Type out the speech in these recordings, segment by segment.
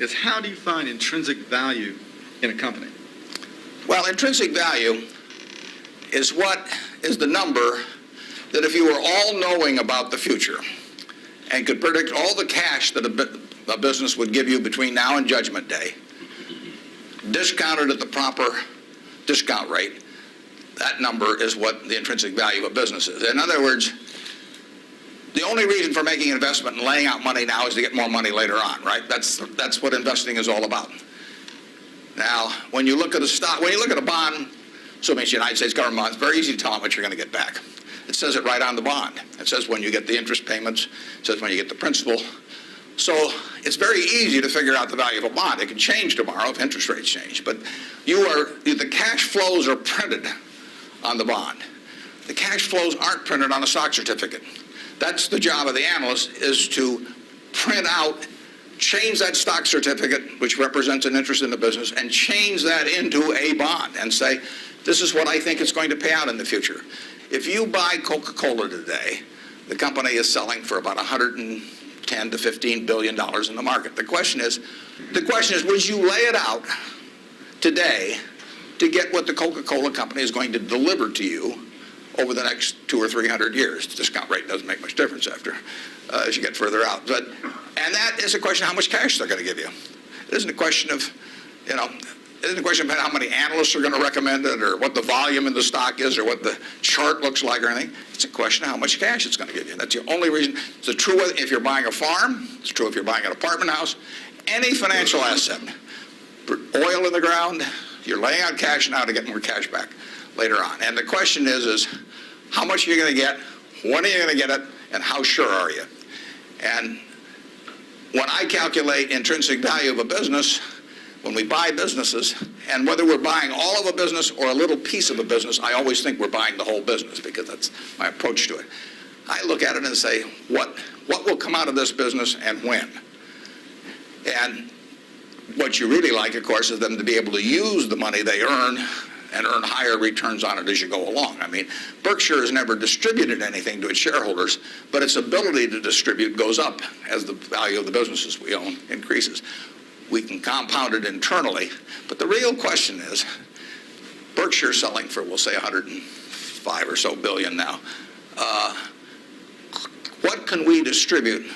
is how do you find intrinsic value in a company? Well, intrinsic value is the number that if you were all-knowing about the future and could predict all the cash that a business would give you between now and Judgment Day, discounted at the proper discount rate, that number is what the intrinsic value of a business is. In other words, the only reason for making an investment and laying out money now is to get more money later on, right? That's what investing is all about. Now, when you look at a stock, when you look at a bond, assuming it's the United States government bond, it's very easy to tell how much you're going to get back. It says it right on the bond. It says when you get the interest payments. It says when you get the principal. So it's very easy to figure out the value of a bond. It can change tomorrow if interest rates change. But the cash flows are printed on the bond. The cash flows aren't printed on a stock certificate. That's the job of the analyst, is to print out, change that stock certificate, which represents an interest in the business, and change that into a bond and say, this is what I think it's going to pay out in the future. If you buy Coca-Cola today, the company is selling for about $110 to $15 billion in the market. The question is, would you lay it out today to get what the Coca-Cola company is going to deliver to you over the next 200 or 300 years? The discount rate doesn't make much difference as you get further out. And that is a question of how much cash they're going to give you. It isn't a question of, it isn't a question of how many analysts are going to recommend it or what the volume in the stock is or what the chart looks like or anything. It's a question of how much cash it's going to give you. That's the only reason. It's true if you're buying a farm. It's true if you're buying an apartment house. Any financial asset. Oil in the ground, you're laying out cash now to get more cash back later on. And the question is how much are you going to get, when are you going to get it, and how sure are you? And when I calculate intrinsic value of a business, when we buy businesses, and whether we're buying all of a business or a little piece of a business, I always think we're buying the whole business because that's my approach to it. I look at it and say, what will come out of this business and when? And what you really like, of course, is them to be able to use the money they earn and earn higher returns on it as you go along. I mean, Berkshire has never distributed anything to its shareholders, but its ability to distribute goes up as the value of the businesses we own increases. We can compound it internally, but the real question is, Berkshire selling for, we'll say, 105 or so billion now. What can we distribute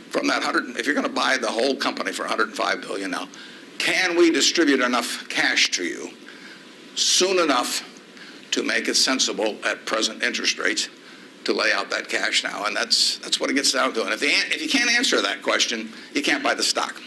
from that 100? If you're going to buy the whole company for 105 billion now, can we distribute enough cash to you soon enough to make it sensible at present interest rates to lay out that cash now? And that's what it gets down to. And if you can't answer that question, you can't buy the stock.